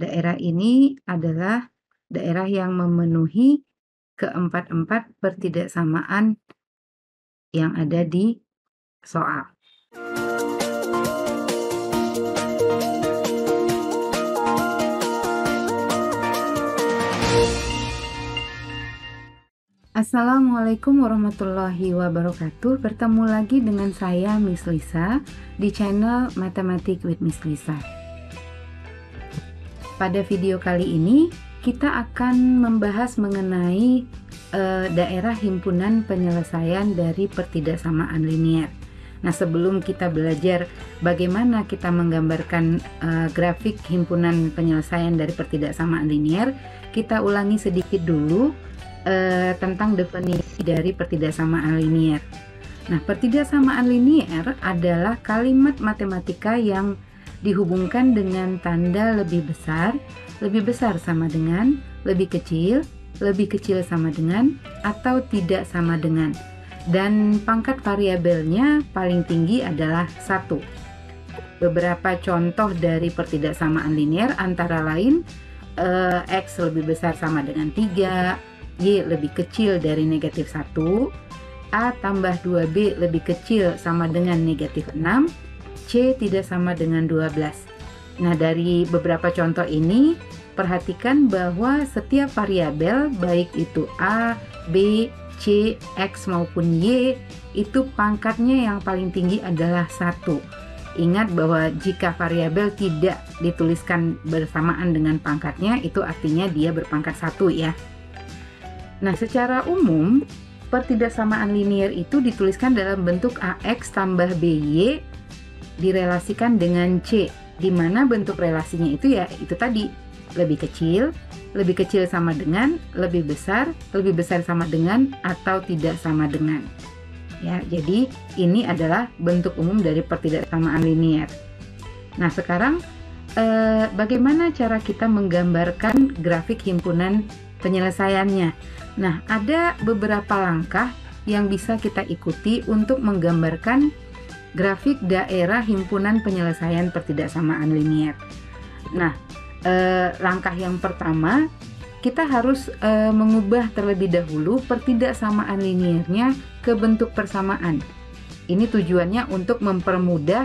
Daerah ini adalah daerah yang memenuhi keempat-empat pertidaksamaan yang ada di soal. Assalamualaikum warahmatullahi wabarakatuh. Bertemu lagi dengan saya Miss Lisa di channel Mathematics with Miss Lisa. Pada video kali ini kita akan membahas mengenai daerah himpunan penyelesaian dari pertidaksamaan linear. Nah, sebelum kita belajar bagaimana kita menggambarkan grafik himpunan penyelesaian dari pertidaksamaan linear, kita ulangi sedikit dulu tentang definisi dari pertidaksamaan linear. Nah, pertidaksamaan linear adalah kalimat matematika yang dihubungkan dengan tanda lebih besar sama dengan, lebih kecil sama dengan, atau tidak sama dengan. Dan pangkat variabelnya paling tinggi adalah 1. Beberapa contoh dari pertidaksamaan linear antara lain X lebih besar sama dengan 3, Y lebih kecil dari negatif 1, A tambah 2B lebih kecil sama dengan negatif 6, C tidak sama dengan 12. Nah, dari beberapa contoh ini, perhatikan bahwa setiap variabel, baik itu A, B, C, X maupun Y, itu pangkatnya yang paling tinggi adalah 1. Ingat bahwa jika variabel tidak dituliskan bersamaan dengan pangkatnya, itu artinya dia berpangkat 1 ya. Nah, secara umum, pertidaksamaan linear itu dituliskan dalam bentuk AX tambah BY direlasikan dengan C, di mana bentuk relasinya itu ya itu tadi, lebih kecil sama dengan, lebih besar sama dengan, atau tidak sama dengan. Ya, jadi ini adalah bentuk umum dari pertidaksamaan linear. Nah, sekarang bagaimana cara kita menggambarkan grafik himpunan penyelesaiannya? Nah, ada beberapa langkah yang bisa kita ikuti untuk menggambarkan grafik daerah himpunan penyelesaian pertidaksamaan linear. Nah, langkah yang pertama, kita harus mengubah terlebih dahulu pertidaksamaan linearnya ke bentuk persamaan. Ini tujuannya untuk mempermudah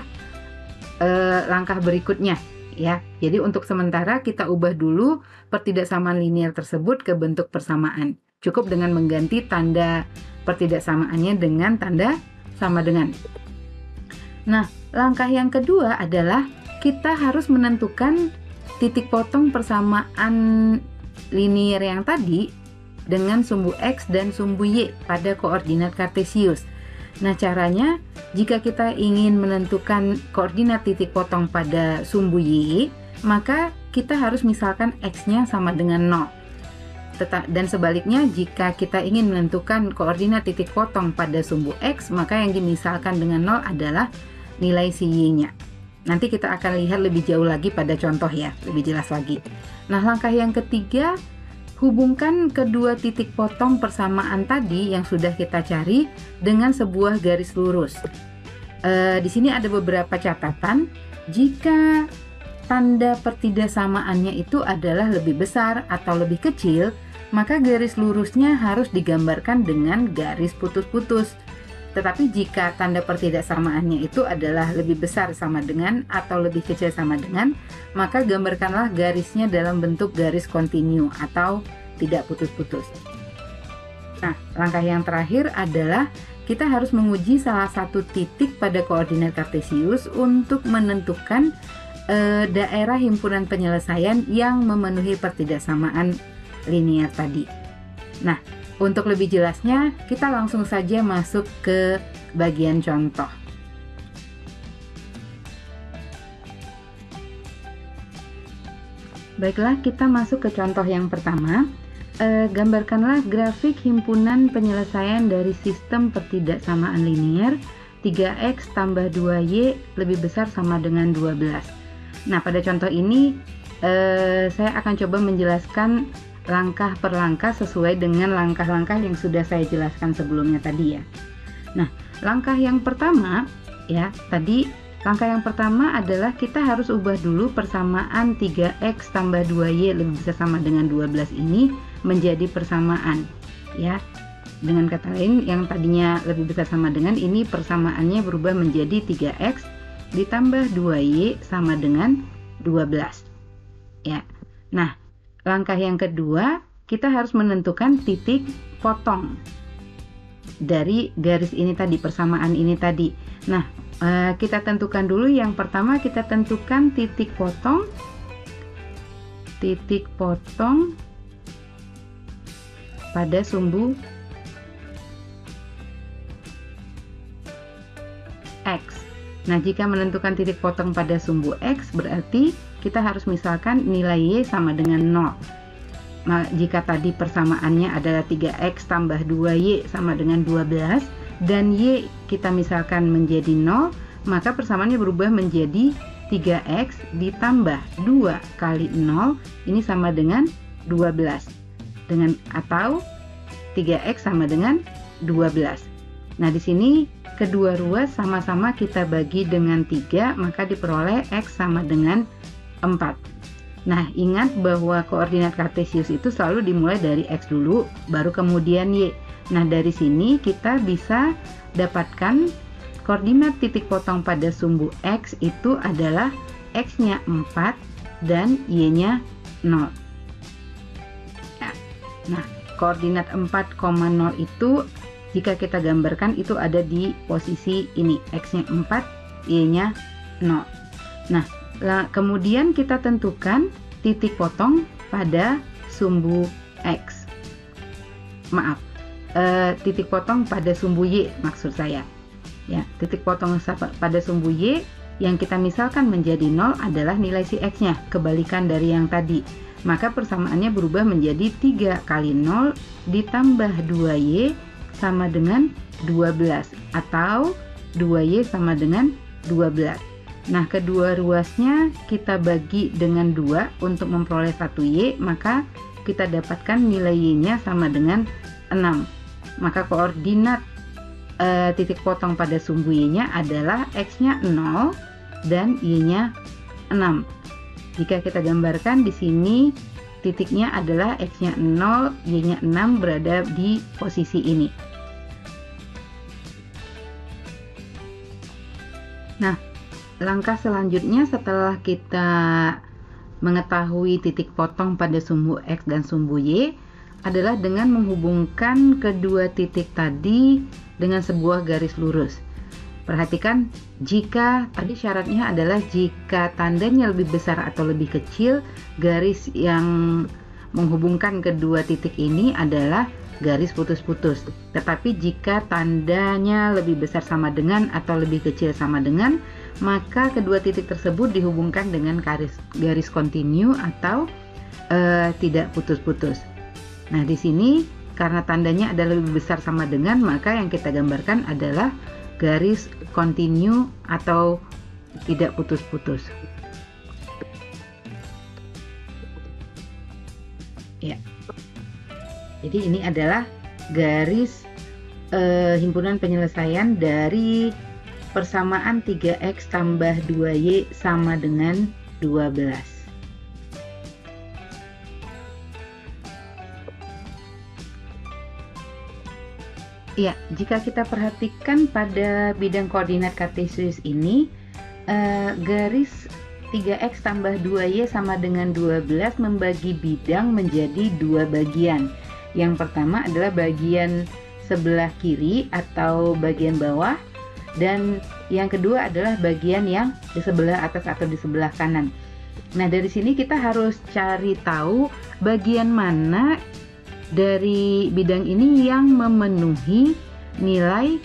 langkah berikutnya ya. Jadi untuk sementara kita ubah dulu pertidaksamaan linear tersebut ke bentuk persamaan. Cukup dengan mengganti tanda pertidaksamaannya dengan tanda sama dengan. Nah, langkah yang kedua adalah kita harus menentukan titik potong persamaan linear yang tadi dengan sumbu X dan sumbu Y pada koordinat kartesius. Nah, caranya jika kita ingin menentukan koordinat titik potong pada sumbu Y, maka kita harus misalkan X-nya sama dengan 0. Dan sebaliknya, jika kita ingin menentukan koordinat titik potong pada sumbu X, maka yang dimisalkan dengan 0 adalah nilai si Y-nya. Nanti kita akan lihat lebih jauh lagi pada contoh ya, lebih jelas lagi. Nah, langkah yang ketiga, hubungkan kedua titik potong persamaan tadi yang sudah kita cari dengan sebuah garis lurus. Di sini ada beberapa catatan. Jika tanda pertidaksamaannya itu adalah lebih besar atau lebih kecil, maka garis lurusnya harus digambarkan dengan garis putus-putus. Tetapi jika tanda pertidaksamaannya itu adalah lebih besar sama dengan atau lebih kecil sama dengan, maka gambarkanlah garisnya dalam bentuk garis kontinu atau tidak putus-putus. Nah, langkah yang terakhir adalah kita harus menguji salah satu titik pada koordinat kartesius untuk menentukan daerah himpunan penyelesaian yang memenuhi pertidaksamaan linear tadi. Nah, untuk lebih jelasnya, kita langsung saja masuk ke bagian contoh. Baiklah, kita masuk ke contoh yang pertama. Gambarkanlah grafik himpunan penyelesaian dari sistem pertidaksamaan linear 3x tambah 2y lebih besar sama dengan 12. Nah, pada contoh ini saya akan coba menjelaskan langkah per langkah sesuai dengan langkah-langkah yang sudah saya jelaskan sebelumnya tadi ya. Nah, langkah yang pertama ya, tadi Langkah yang pertama adalah kita harus ubah dulu persamaan 3x tambah 2y lebih besar sama dengan 12 ini menjadi persamaan, ya. Dengan kata lain, yang tadinya lebih besar sama dengan, ini persamaannya berubah menjadi 3x ditambah 2y sama dengan 12, ya. Nah, langkah yang kedua, kita harus menentukan titik potong dari garis ini tadi, persamaan ini tadi. Nah, kita tentukan dulu. Yang pertama kita tentukan titik potong pada sumbu X. Nah, jika menentukan titik potong pada sumbu X, berarti kita harus misalkan nilai Y sama dengan 0. Nah, jika tadi persamaannya adalah 3x tambah 2y sama dengan 12 dan y kita misalkan menjadi 0, maka persamaannya berubah menjadi 3x ditambah 2 kali 0 ini sama dengan 12, dengan atau 3x sama dengan 12. Nah, di sini kedua ruas sama-sama kita bagi dengan 3, maka diperoleh x sama dengan 4. Nah, ingat bahwa koordinat kartesius itu selalu dimulai dari x dulu, baru kemudian y. Nah, dari sini kita bisa dapatkan koordinat titik potong pada sumbu x itu adalah x-nya 4 dan y-nya 0. Nah, koordinat 4,0 itu jika kita gambarkan itu ada di posisi ini, x-nya 4, y-nya 0. Nah, kemudian kita tentukan titik potong pada sumbu X. Maaf, titik potong pada sumbu Y maksud saya. Ya, titik potong pada sumbu Y yang kita misalkan menjadi 0 adalah nilai si X-nya, kebalikan dari yang tadi. Maka persamaannya berubah menjadi 3 kali 0 ditambah 2Y sama dengan 12 atau 2Y sama dengan 12. Nah, kedua ruasnya kita bagi dengan 2 untuk memperoleh 1y, maka kita dapatkan nilai y-nya sama dengan 6. Maka koordinat titik potong pada sumbu y-nya adalah x-nya 0 dan y-nya 6. Jika kita gambarkan di sini titiknya adalah x-nya 0, y-nya 6 berada di posisi ini. Nah, langkah selanjutnya setelah kita mengetahui titik potong pada sumbu X dan sumbu Y adalah dengan menghubungkan kedua titik tadi dengan sebuah garis lurus. Perhatikan, jika tadi syaratnya adalah jika tandanya lebih besar atau lebih kecil, garis yang menghubungkan kedua titik ini adalah garis putus-putus. Tetapi jika tandanya lebih besar sama dengan atau lebih kecil sama dengan, maka kedua titik tersebut dihubungkan dengan garis kontinu atau tidak putus-putus. Nah, di sini karena tandanya adalah lebih besar sama dengan, maka yang kita gambarkan adalah garis kontinu atau tidak putus-putus. Ya. Jadi ini adalah garis himpunan penyelesaian dari persamaan 3x tambah 2y sama dengan 12. Ya, jika kita perhatikan pada bidang koordinat kartesius ini, garis 3x tambah 2y sama dengan 12 membagi bidang menjadi dua bagian. Yang pertama adalah bagian sebelah kiri atau bagian bawah, dan yang kedua adalah bagian yang di sebelah atas atau di sebelah kanan. Nah, dari sini kita harus cari tahu bagian mana dari bidang ini yang memenuhi nilai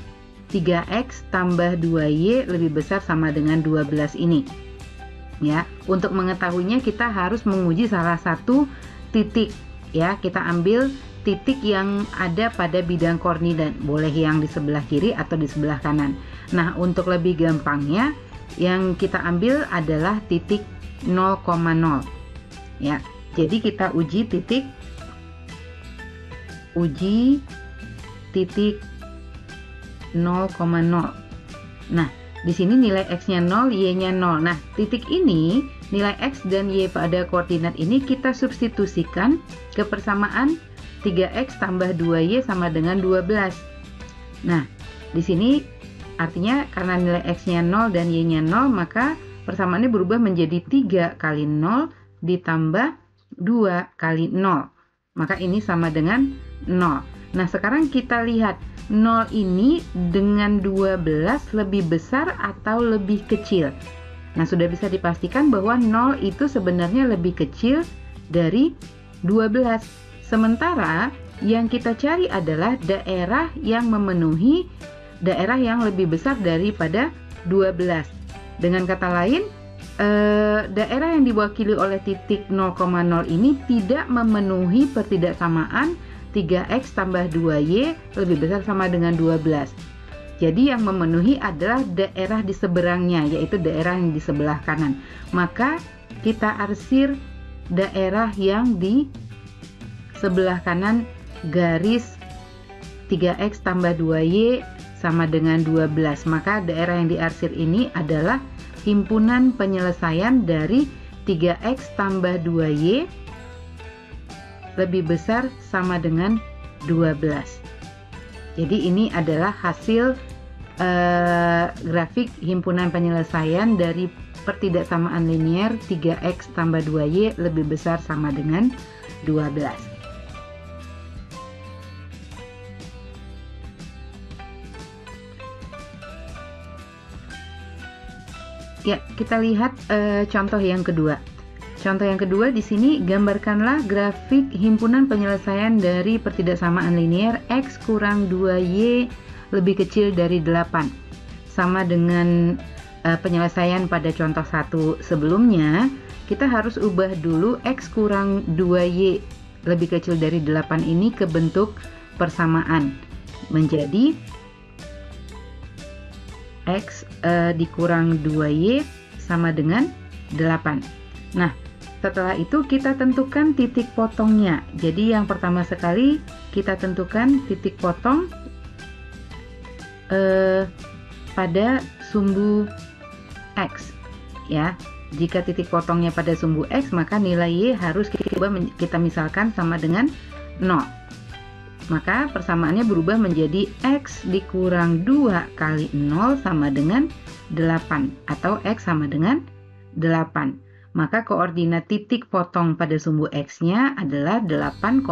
3x tambah 2y lebih besar sama dengan 12 ini. Ya, untuk mengetahuinya kita harus menguji salah satu titik. Ya, kita ambil titik yang ada pada bidang koordinat, boleh yang di sebelah kiri atau di sebelah kanan. Nah, untuk lebih gampangnya yang kita ambil adalah titik 0,0. Ya, jadi kita uji titik 0,0. Nah, Di sini nilai X-nya 0, Y-nya 0. Nah, titik ini, nilai X dan Y pada koordinat ini kita substitusikan ke persamaan 3X tambah 2Y sama dengan 12. Nah, di sini artinya karena nilai X-nya 0 dan Y-nya 0, maka persamaannya berubah menjadi 3 kali 0 ditambah 2 kali 0. Maka ini sama dengan 0. Nah, sekarang kita lihat 0 ini dengan 12 lebih besar atau lebih kecil. Nah, sudah bisa dipastikan bahwa 0 itu sebenarnya lebih kecil dari 12. Sementara yang kita cari adalah daerah yang memenuhi daerah yang lebih besar daripada 12. Dengan kata lain, daerah yang diwakili oleh titik 0,0 ini tidak memenuhi pertidaksamaan 3X tambah 2Y lebih besar sama dengan 12. Jadi yang memenuhi adalah daerah di seberangnya, yaitu daerah yang di sebelah kanan. Maka kita arsir daerah yang di sebelah kanan garis 3X tambah 2Y sama dengan 12. Maka daerah yang diarsir ini adalah himpunan penyelesaian dari 3X tambah 2Y lebih besar sama dengan 12. Jadi ini adalah hasil grafik himpunan penyelesaian dari pertidaksamaan linier 3X tambah 2Y lebih besar sama dengan 12. Ya, kita lihat contoh yang kedua. Contoh yang kedua di sini, gambarkanlah grafik himpunan penyelesaian dari pertidaksamaan linier X kurang 2Y lebih kecil dari 8. Sama dengan penyelesaian pada contoh 1 sebelumnya, kita harus ubah dulu X kurang 2Y lebih kecil dari 8 ini ke bentuk persamaan. Menjadi X dikurang 2Y sama dengan 8. Nah, setelah itu kita tentukan titik potongnya. Jadi yang pertama sekali kita tentukan titik potong pada sumbu X. Ya, jika titik potongnya pada sumbu X, maka nilai Y harus kita misalkan sama dengan 0. Maka persamaannya berubah menjadi X dikurang 2 kali 0 sama dengan 8 atau X sama dengan 8. Maka koordinat titik potong pada sumbu X-nya adalah 8,0.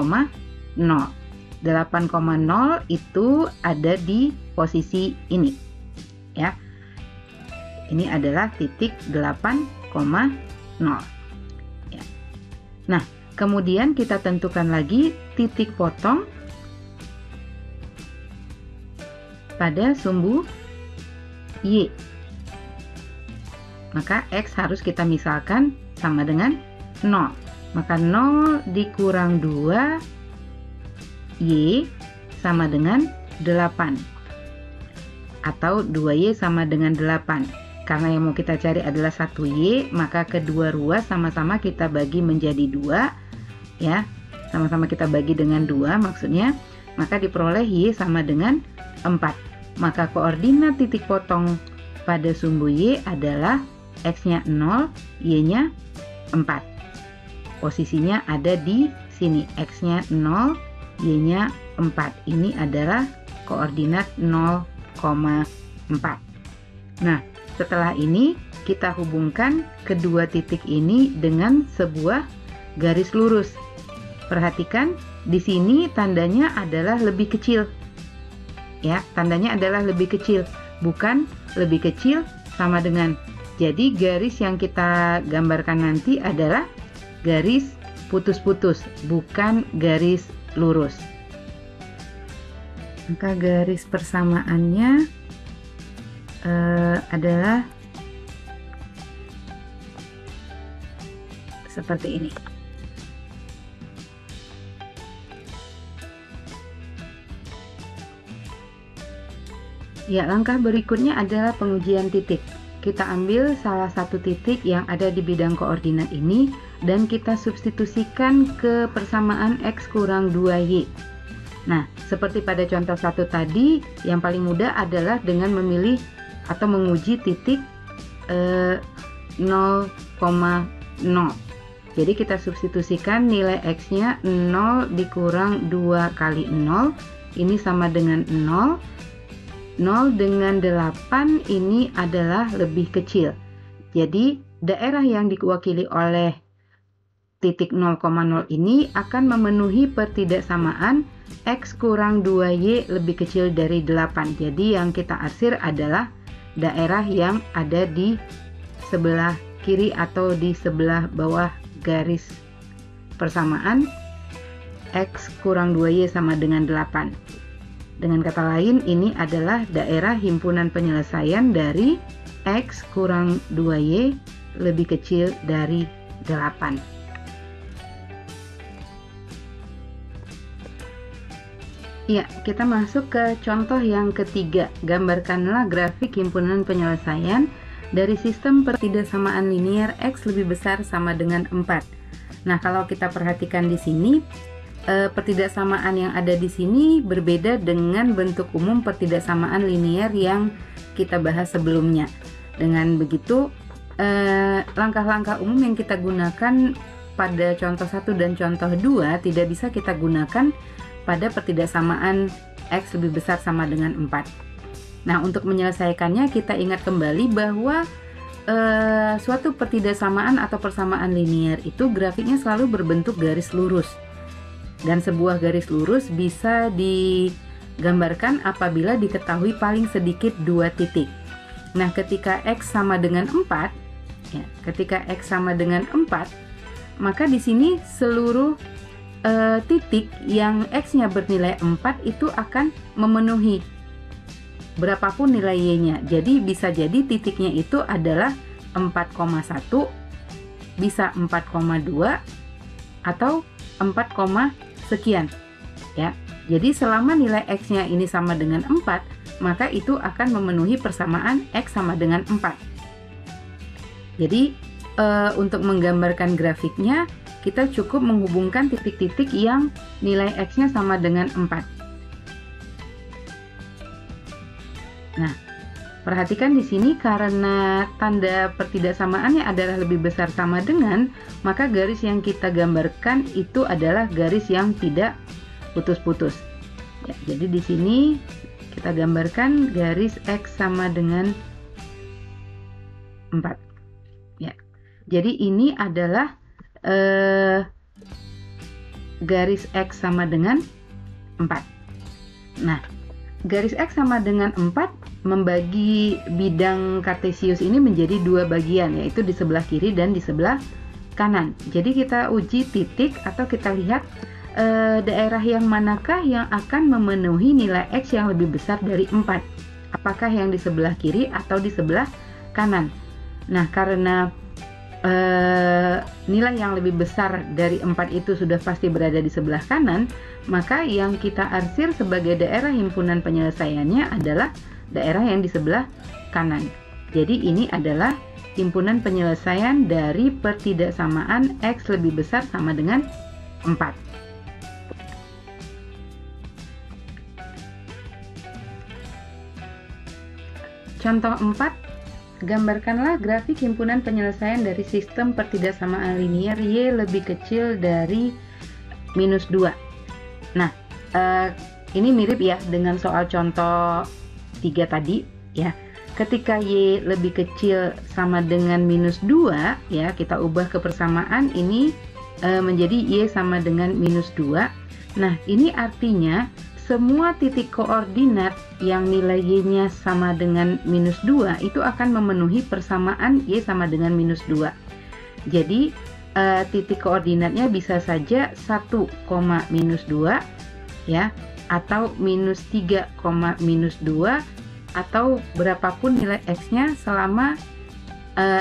8,0 itu ada di posisi ini. Ya. Ini adalah titik 8,0. Ya. Nah, kemudian kita tentukan lagi titik potong pada sumbu Y. Maka X harus kita misalkan sama dengan 0. Maka 0 dikurang 2 Y sama dengan 8. Atau 2Y sama dengan 8. Karena yang mau kita cari adalah 1Y, maka kedua ruas sama-sama kita bagi menjadi 2. Ya, sama-sama kita bagi dengan 2 maksudnya. Maka diperoleh Y sama dengan 4. Maka koordinat titik potong pada sumbu Y adalah X-nya 0, Y-nya 4. Posisinya ada di sini. X-nya 0, Y-nya 4. Ini adalah koordinat 0,4. Nah, setelah ini kita hubungkan kedua titik ini dengan sebuah garis lurus. Perhatikan, di sini tandanya adalah lebih kecil. Ya, tandanya adalah lebih kecil, bukan lebih kecil sama dengan. Jadi garis yang kita gambarkan nanti adalah garis putus-putus, bukan garis lurus. Maka garis persamaannya adalah seperti ini. Ya, langkah berikutnya adalah pengujian titik. Kita ambil salah satu titik yang ada di bidang koordinat ini dan kita substitusikan ke persamaan X kurang 2Y. Nah, seperti pada contoh 1 tadi, yang paling mudah adalah dengan memilih atau menguji titik 0,0. Jadi kita substitusikan nilai X-nya 0 dikurang 2 kali 0, ini sama dengan 0. 0 dengan 8 ini adalah lebih kecil. Jadi daerah yang diwakili oleh titik 0,0 ini akan memenuhi pertidaksamaan X kurang 2Y lebih kecil dari 8. Jadi yang kita arsir adalah daerah yang ada di sebelah kiri atau di sebelah bawah garis persamaan X kurang 2Y sama dengan 8. Dengan kata lain, ini adalah daerah himpunan penyelesaian dari X kurang 2Y lebih kecil dari 8. Ya, kita masuk ke contoh yang ketiga. Gambarkanlah grafik himpunan penyelesaian dari sistem pertidaksamaan linier X lebih besar sama dengan 4. Nah, kalau kita perhatikan di sini, pertidaksamaan yang ada di sini berbeda dengan bentuk umum pertidaksamaan linier yang kita bahas sebelumnya. Dengan begitu, langkah-langkah umum yang kita gunakan pada contoh 1 dan contoh 2 tidak bisa kita gunakan pada pertidaksamaan X lebih besar sama dengan 4. Nah, untuk menyelesaikannya kita ingat kembali bahwa suatu pertidaksamaan atau persamaan linier itu grafiknya selalu berbentuk garis lurus. Dan sebuah garis lurus bisa digambarkan apabila diketahui paling sedikit 2 titik. Nah, ketika X sama dengan 4, ya, ketika X sama dengan 4, maka di sini seluruh titik yang X-nya bernilai 4 itu akan memenuhi berapapun nilai Y-nya. Jadi bisa jadi titiknya itu adalah 4,1, bisa 4,2 atau 4, sekian. Ya. Jadi selama nilai X-nya ini sama dengan 4, maka itu akan memenuhi persamaan X sama dengan 4. Jadi untuk menggambarkan grafiknya, kita cukup menghubungkan titik-titik yang nilai X-nya sama dengan 4. Nah, perhatikan di sini karena tanda pertidaksamaannya adalah lebih besar sama dengan, maka garis yang kita gambarkan itu adalah garis yang tidak putus-putus. Ya, jadi di sini kita gambarkan garis X sama dengan 4. Ya. Jadi ini adalah garis X sama dengan 4. Nah, garis X sama dengan 4 membagi bidang kartesius ini menjadi 2 bagian, yaitu di sebelah kiri dan di sebelah kanan. Jadi kita uji titik atau kita lihat daerah yang manakah yang akan memenuhi nilai X yang lebih besar dari 4. Apakah yang di sebelah kiri atau di sebelah kanan. Nah, karena nilai yang lebih besar dari 4 itu sudah pasti berada di sebelah kanan, maka yang kita arsir sebagai daerah himpunan penyelesaiannya adalah daerah yang di sebelah kanan. Jadi ini adalah himpunan penyelesaian dari pertidaksamaan X lebih besar sama dengan 4. Contoh 4, gambarkanlah grafik himpunan penyelesaian dari sistem pertidaksamaan linier Y lebih kecil dari -2. Nah, ini mirip ya dengan soal contoh 3 tadi ya. Ketika Y lebih kecil sama dengan -2 ya, kita ubah ke persamaan ini menjadi Y sama dengan -2. Nah, ini artinya semua titik koordinat yang nilai Y-nya sama dengan -2 itu akan memenuhi persamaan Y sama dengan -2. Jadi titik koordinatnya bisa saja 1, -2 ya, atau -3, -2 atau berapapun nilai X-nya selama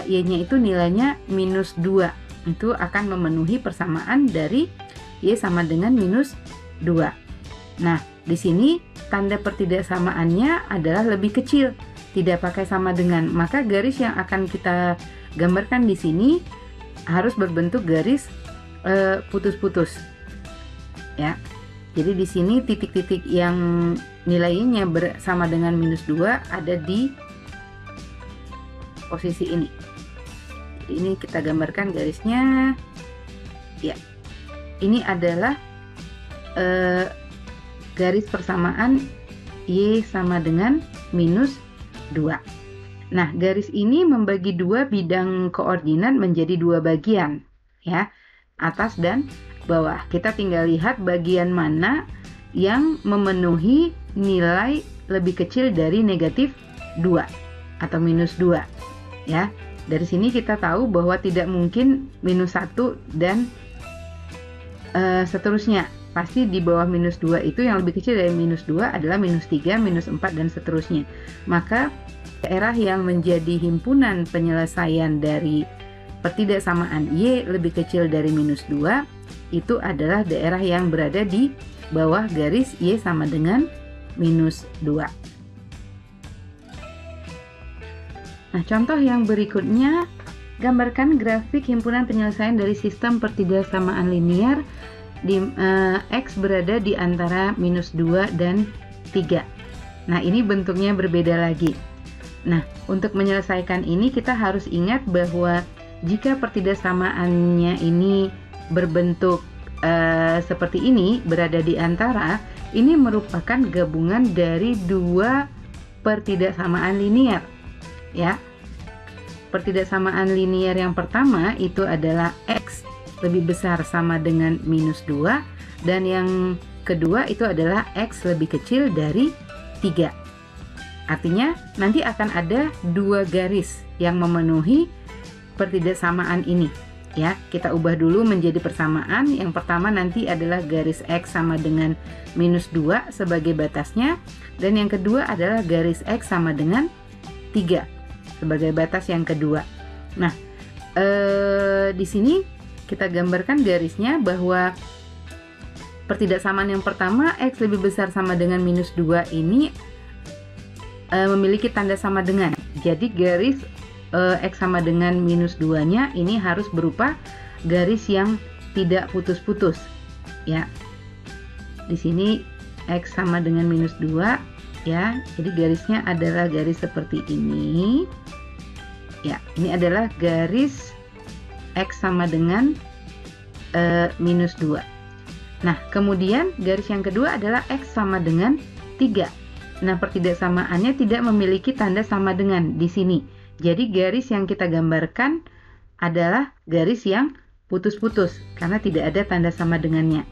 Y-nya itu nilainya -2. Itu akan memenuhi persamaan dari Y sama dengan -2. Nah, di sini tanda pertidaksamaannya adalah lebih kecil, tidak pakai sama dengan. Maka garis yang akan kita gambarkan di sini harus berbentuk garis putus-putus. Ya. Jadi di sini titik-titik yang nilainya sama dengan -2 ada di posisi ini. Jadi ini kita gambarkan garisnya. Ya, ini adalah garis persamaan Y sama dengan minus 2. Nah, garis ini membagi dua bidang koordinat menjadi dua bagian, ya, atas dan bawah. Kita tinggal lihat bagian mana yang memenuhi nilai lebih kecil dari negatif 2 atau minus 2, ya. Dari sini kita tahu bahwa tidak mungkin minus 1 dan seterusnya. Pasti di bawah minus 2 itu yang lebih kecil dari minus 2 adalah minus 3, minus 4, dan seterusnya. Maka daerah yang menjadi himpunan penyelesaian dari pertidaksamaan Y lebih kecil dari minus 2 itu adalah daerah yang berada di bawah garis Y sama dengan minus 2. Nah, contoh yang berikutnya, gambarkan grafik himpunan penyelesaian dari sistem pertidaksamaan linear di X berada di antara minus 2 dan 3. Nah, ini bentuknya berbeda lagi. Nah, untuk menyelesaikan ini kita harus ingat bahwa jika pertidaksamaannya ini berbentuk seperti ini, berada di antara, ini merupakan gabungan dari dua pertidaksamaan linear, ya. Pertidaksamaan linear yang pertama itu adalah X lebih besar sama dengan minus 2, dan yang kedua itu adalah X lebih kecil dari 3. Artinya nanti akan ada dua garis yang memenuhi pertidaksamaan ini, ya. Kita ubah dulu menjadi persamaan. Yang pertama nanti adalah garis X sama dengan minus 2 sebagai batasnya, dan yang kedua adalah garis X sama dengan 3 sebagai batas yang kedua. Nah, di sini kita gambarkan garisnya bahwa pertidaksamaan yang pertama X lebih besar sama dengan minus 2 ini memiliki tanda sama dengan. Jadi garis X sama dengan minus 2 nya ini harus berupa garis yang tidak putus-putus, ya. Di sini X sama dengan minus 2, ya. Jadi garisnya adalah garis seperti ini, ya. Ini adalah garis X sama dengan minus 2. Nah, kemudian garis yang kedua adalah X sama dengan 3. Nah, pertidaksamaannya tidak memiliki tanda sama dengan di sini. Jadi garis yang kita gambarkan adalah garis yang putus-putus karena tidak ada tanda sama dengannya.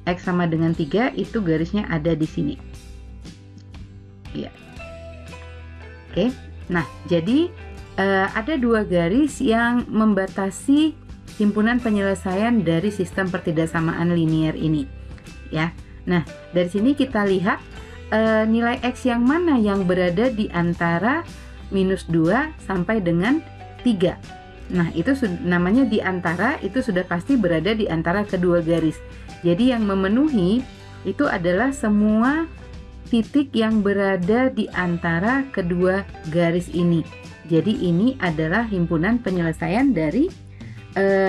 X sama dengan 3 itu garisnya ada di sini. Ya. Oke. Nah, jadi ada dua garis yang membatasi himpunan penyelesaian dari sistem pertidaksamaan linear ini, ya. Nah, dari sini kita lihat nilai X yang mana yang berada di antara minus 2 sampai dengan 3. Nah, itu namanya di antara, itu sudah pasti berada di antara kedua garis. Jadi yang memenuhi itu adalah semua titik yang berada di antara kedua garis ini. Jadi ini adalah himpunan penyelesaian dari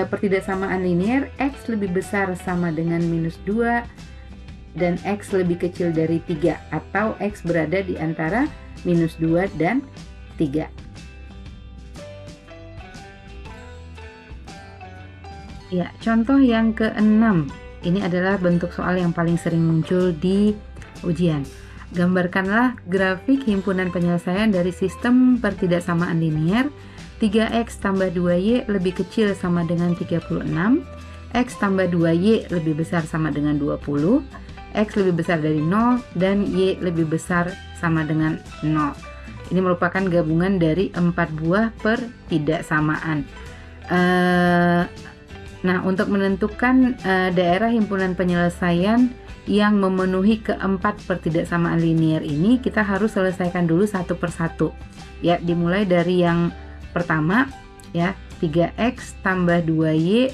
pertidaksamaan linear X lebih besar sama dengan minus 2 dan X lebih kecil dari 3, atau X berada di antara minus 2 dan 3. Ya, contoh yang ke-6. Ini adalah bentuk soal yang paling sering muncul di ujian. Gambarkanlah grafik himpunan penyelesaian dari sistem pertidaksamaan linear 3X tambah 2Y lebih kecil sama dengan 36, X tambah 2Y lebih besar sama dengan 20, X lebih besar dari 0, dan Y lebih besar sama dengan 0. Ini merupakan gabungan dari 4 buah pertidaksamaan. Nah, untuk menentukan daerah himpunan penyelesaian yang memenuhi keempat pertidaksamaan linear ini, kita harus selesaikan dulu satu persatu. Ya, dimulai dari yang pertama, ya, 3X tambah 2Y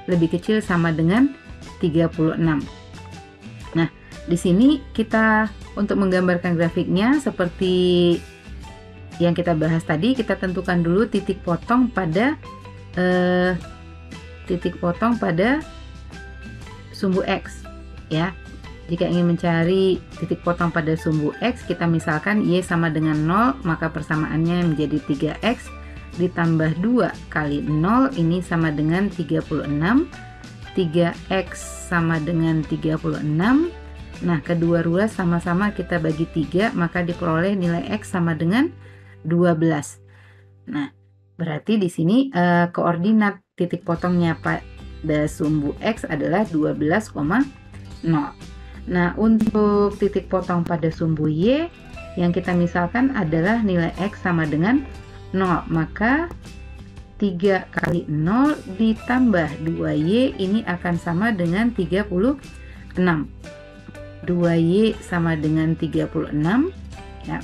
lebih kecil sama dengan 36. Nah, di sini kita untuk menggambarkan grafiknya seperti yang kita bahas tadi, kita tentukan dulu titik potong pada sumbu X, ya. Jika ingin mencari titik potong pada sumbu X, kita misalkan Y sama dengan 0, maka persamaannya menjadi 3X ditambah 2 kali 0, ini sama dengan 36. 3X sama dengan 36. Nah, kedua ruas sama-sama kita bagi 3, maka diperoleh nilai X sama dengan 12. Nah, berarti di sini koordinat titik potongnya pada sumbu X adalah 12,0. Nah, untuk titik potong pada sumbu Y yang kita misalkan adalah nilai X sama dengan 0, maka 3 kali 0 ditambah 2Y ini akan sama dengan 36. 2Y sama dengan 36 ya.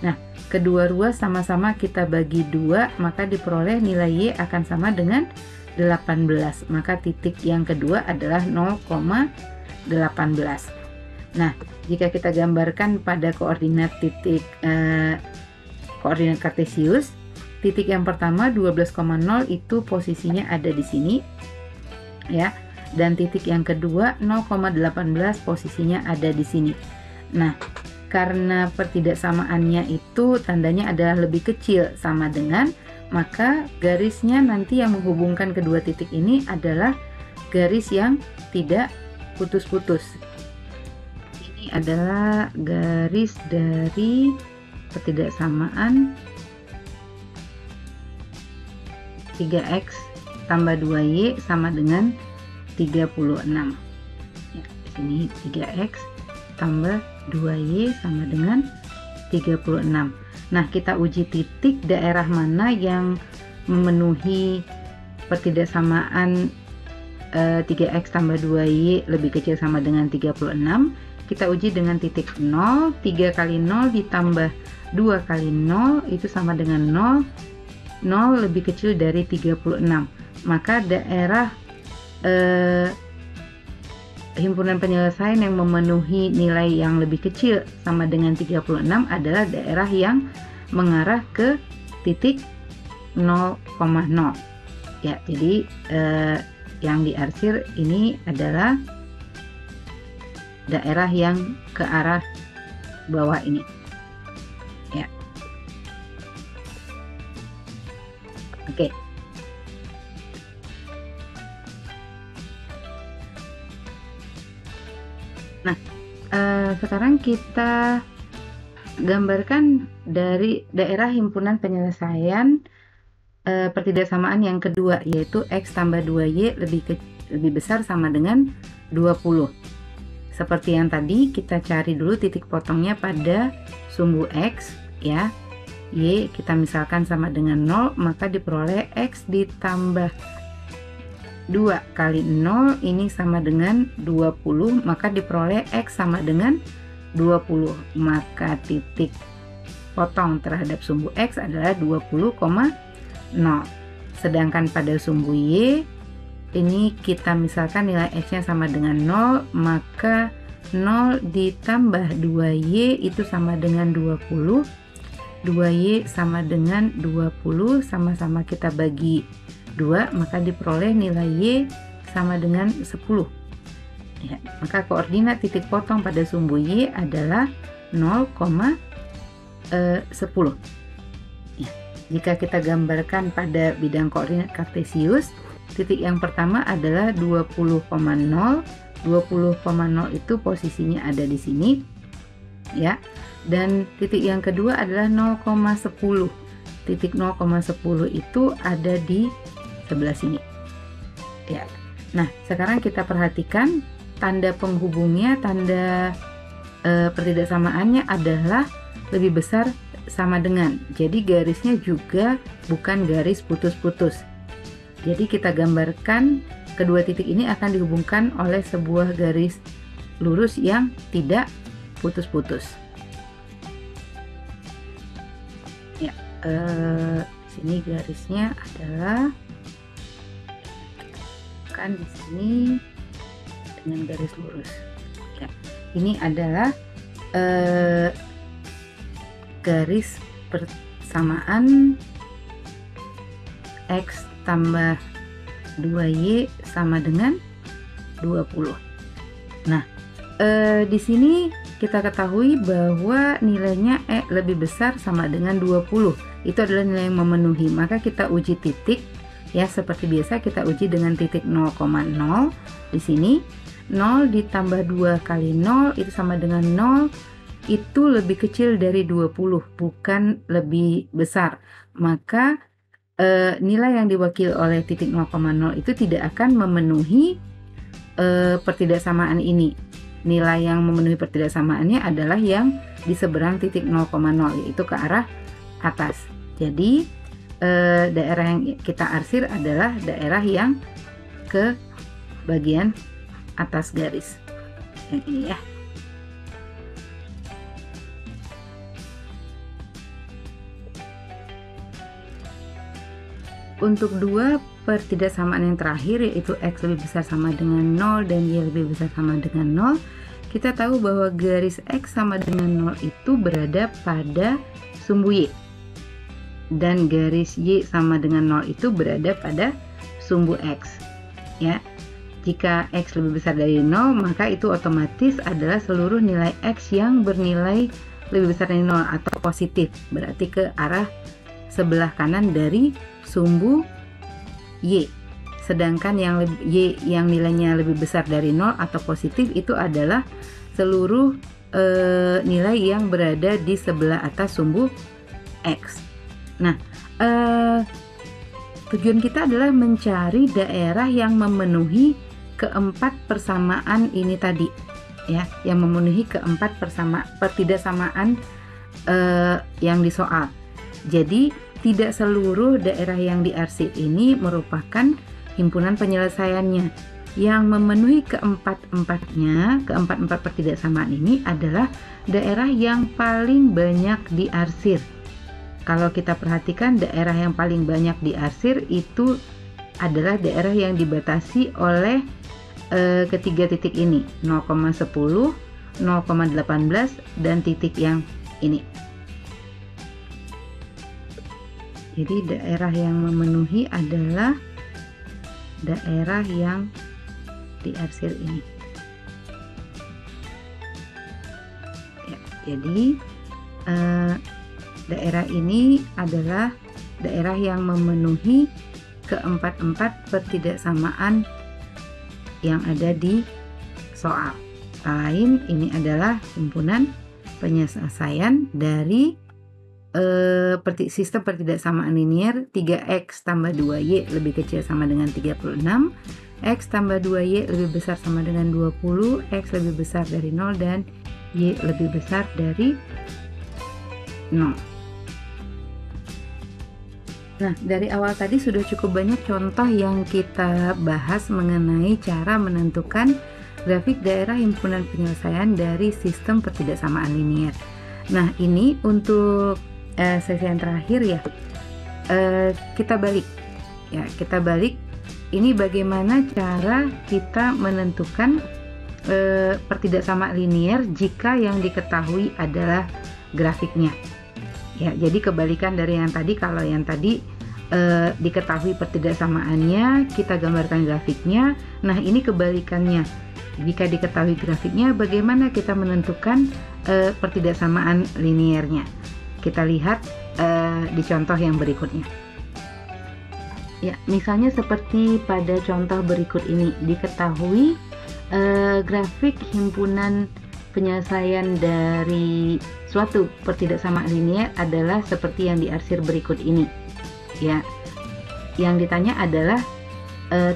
Nah, kedua ruas sama-sama kita bagi 2, maka diperoleh nilai Y akan sama dengan 18. Maka titik yang kedua adalah 0,18. Nah, jika kita gambarkan pada koordinat titik koordinat kartesius, titik yang pertama 12,0 itu posisinya ada di sini ya, dan titik yang kedua 0,18 posisinya ada di sini. Nah, karena pertidaksamaannya itu tandanya adalah lebih kecil sama dengan, maka garisnya nanti yang menghubungkan kedua titik ini adalah garis yang tidak putus-putus. Ini adalah garis dari pertidaksamaan 3X tambah 2Y sama dengan 36. Ya, di sini 3X tambah 2Y sama dengan 36. Nah, kita uji titik daerah mana yang memenuhi pertidaksamaan 3X tambah 2Y lebih kecil sama dengan 36. Kita uji dengan titik 0. 3 kali 0 ditambah 2 kali 0 itu sama dengan 0. 0 lebih kecil dari 36. Maka daerah himpunan penyelesaian yang memenuhi nilai yang lebih kecil sama dengan 36 adalah daerah yang mengarah ke titik 0,0 ya. Jadi yang diarsir ini adalah daerah yang ke arah bawah ini ya. Oke. Nah, sekarang kita gambarkan dari daerah himpunan penyelesaian pertidaksamaan yang kedua, yaitu X tambah 2Y lebih besar sama dengan 20. Seperti yang tadi, kita cari dulu titik potongnya pada sumbu X ya. Y kita misalkan sama dengan 0, maka diperoleh X ditambah 2 kali 0 ini sama dengan 20, maka diperoleh X sama dengan 20. Maka titik potong terhadap sumbu X adalah 20,0. Sedangkan pada sumbu Y ini kita misalkan nilai X nya sama dengan 0, maka 0 ditambah 2Y itu sama dengan 20. 2Y sama dengan 20, sama-sama kita bagi 2, maka diperoleh nilai Y sama dengan 10 ya. Maka koordinat titik potong pada sumbu Y adalah 0,10 ya. Jika kita gambarkan pada bidang koordinat kartesius, titik yang pertama adalah 20,0. 20,0 itu posisinya ada di sini ya. Dan titik yang kedua adalah 0,10. Titik 0,10 itu ada di sebelah sini ya. Nah, sekarang kita perhatikan tanda penghubungnya, tanda pertidaksamaannya adalah lebih besar sama dengan. Jadi garisnya juga bukan garis putus-putus. Jadi kita gambarkan kedua titik ini akan dihubungkan oleh sebuah garis lurus yang tidak putus-putus ya. Sini garisnya adalah kan di sini dengan garis lurus ya. Ini adalah garis persamaan X tambah 2Y sama dengan 20. Nah, Di sini kita ketahui bahwa nilainya lebih besar sama dengan 20. Itu adalah nilai yang memenuhi. Maka kita uji titik ya, seperti biasa kita uji dengan titik 0,0. Di sini 0 ditambah 2 kali 0 itu sama dengan 0. Itu lebih kecil dari 20, bukan lebih besar. Maka nilai yang diwakili oleh titik 0,0 itu tidak akan memenuhi pertidaksamaan ini. Nilai yang memenuhi pertidaksamaannya adalah yang di seberang titik 0,0, yaitu ke arah atas. Jadi daerah yang kita arsir adalah daerah yang ke bagian atas garis yang ini ya. Untuk dua pertidaksamaan yang terakhir, yaitu X lebih besar sama dengan 0 dan Y lebih besar sama dengan 0, kita tahu bahwa garis X sama dengan 0 itu berada pada sumbu Y, dan garis Y sama dengan 0 itu berada pada sumbu X ya. Jika X lebih besar dari 0, maka itu otomatis adalah seluruh nilai X yang bernilai lebih besar dari 0 atau positif, berarti ke arah sebelah kanan dari sumbu Y. Sedangkan yang Y yang nilainya lebih besar dari 0 atau positif itu adalah seluruh nilai yang berada di sebelah atas sumbu X. Nah, tujuan kita adalah mencari daerah yang memenuhi keempat persamaan ini tadi ya, yang memenuhi keempat pertidaksamaan yang di soal. Jadi tidak seluruh daerah yang diarsir ini merupakan himpunan penyelesaiannya. Yang memenuhi keempat pertidaksamaan ini adalah daerah yang paling banyak diarsir. Kalau kita perhatikan, daerah yang paling banyak diarsir itu adalah daerah yang dibatasi oleh ketiga titik ini, 0,10, 0,18 dan titik yang ini. Jadi daerah yang memenuhi adalah daerah yang diarsir ini ya. Jadi daerah ini adalah daerah yang memenuhi keempat pertidaksamaan yang ada di soal. Lain, ini adalah himpunan penyelesaian dari sistem pertidaksamaan linier 3x tambah 2y lebih kecil sama dengan 36, x tambah 2y lebih besar sama dengan 20, x lebih besar dari 0 dan y lebih besar dari 0. Nah, dari awal tadi sudah cukup banyak contoh yang kita bahas mengenai cara menentukan grafik daerah himpunan penyelesaian dari sistem pertidaksamaan linier. Nah, ini untuk sesi yang terakhir ya, kita balik ini bagaimana cara kita menentukan pertidaksamaan linier jika yang diketahui adalah grafiknya ya. Jadi kebalikan dari yang tadi. Kalau yang tadi diketahui pertidaksamaannya, kita gambarkan grafiknya. Nah, ini kebalikannya. Jika diketahui grafiknya, bagaimana kita menentukan pertidaksamaan liniernya? Kita lihat di contoh yang berikutnya. Ya, misalnya seperti pada contoh berikut ini, diketahui grafik himpunan penyelesaian dari suatu pertidaksamaan linier adalah seperti yang diarsir berikut ini. Ya, yang ditanya adalah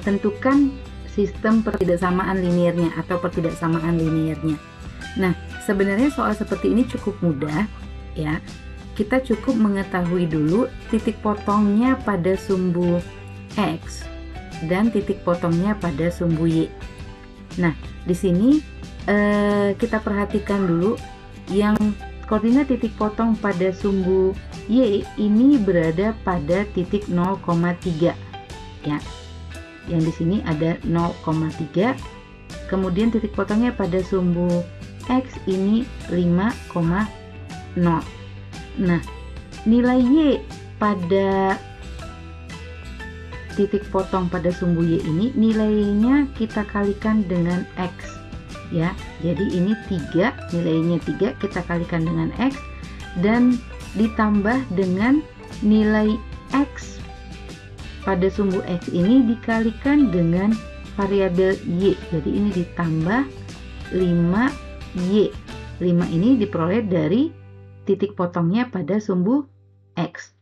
tentukan sistem pertidaksamaan liniernya atau pertidaksamaan liniernya. Nah, sebenarnya soal seperti ini cukup mudah ya. Kita cukup mengetahui dulu titik potongnya pada sumbu X dan titik potongnya pada sumbu Y. Nah, di sini kita perhatikan dulu yang koordinat titik potong pada sumbu Y ini berada pada titik 0,3 ya. Yang di sini ada 0,3. Kemudian titik potongnya pada sumbu X ini 5,0. Nah, nilai Y pada titik potong pada sumbu Y ini nilainya kita kalikan dengan X ya. Jadi ini 3, nilainya 3 kita kalikan dengan X dan ditambah dengan nilai X pada sumbu X ini dikalikan dengan variabel Y. Jadi ini ditambah 5Y. 5 ini diperoleh dari titik potongnya pada sumbu X.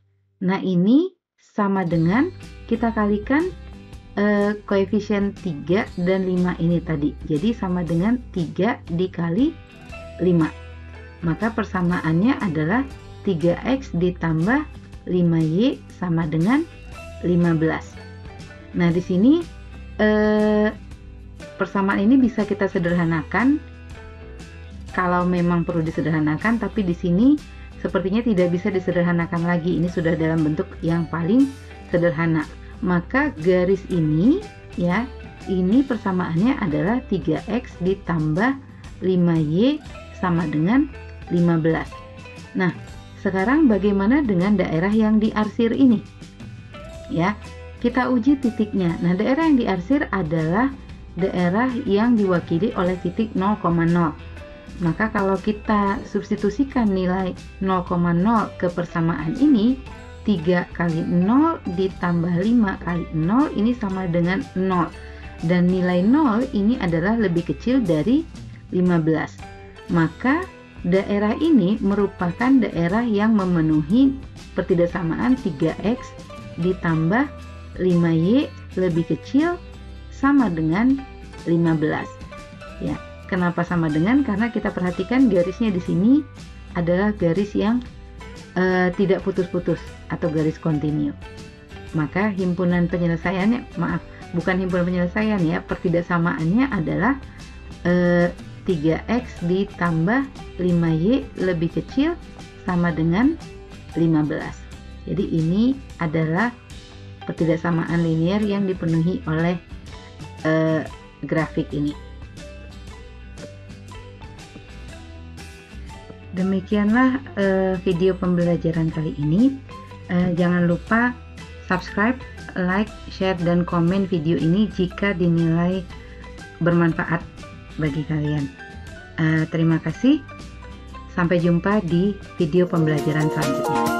Nah ini sama dengan kita kalikan koefisien 3 dan 5 ini tadi. Jadi sama dengan 3 dikali 5. Maka persamaannya adalah 3X ditambah 5Y sama dengan 15. Nah di sini persamaan ini bisa kita sederhanakan kalau memang perlu disederhanakan, tapi di sini sepertinya tidak bisa disederhanakan lagi. Ini sudah dalam bentuk yang paling sederhana. Maka garis ini ya, ini persamaannya adalah 3X ditambah 5Y sama dengan 15. Nah, sekarang bagaimana dengan daerah yang diarsir ini? Ya, kita uji titiknya. Nah, daerah yang diarsir adalah daerah yang diwakili oleh titik 0,0. Maka kalau kita substitusikan nilai 0,0 ke persamaan ini, 3 kali 0 ditambah 5 kali 0 ini sama dengan 0. Dan nilai 0 ini adalah lebih kecil dari 15. Maka daerah ini merupakan daerah yang memenuhi pertidaksamaan 3X ditambah 5Y lebih kecil sama dengan 15. Ya, kenapa sama dengan? Karena kita perhatikan garisnya di sini adalah garis yang tidak putus-putus atau garis kontinu. Maka himpunan penyelesaiannya, bukan himpunan penyelesaian ya, pertidaksamaannya adalah 3X ditambah 5Y lebih kecil sama dengan 15. Jadi ini adalah pertidaksamaan linear yang dipenuhi oleh grafik ini. Demikianlah video pembelajaran kali ini. Jangan lupa subscribe, like, share, dan komen video ini jika dinilai bermanfaat bagi kalian. Terima kasih. Sampai jumpa di video pembelajaran selanjutnya.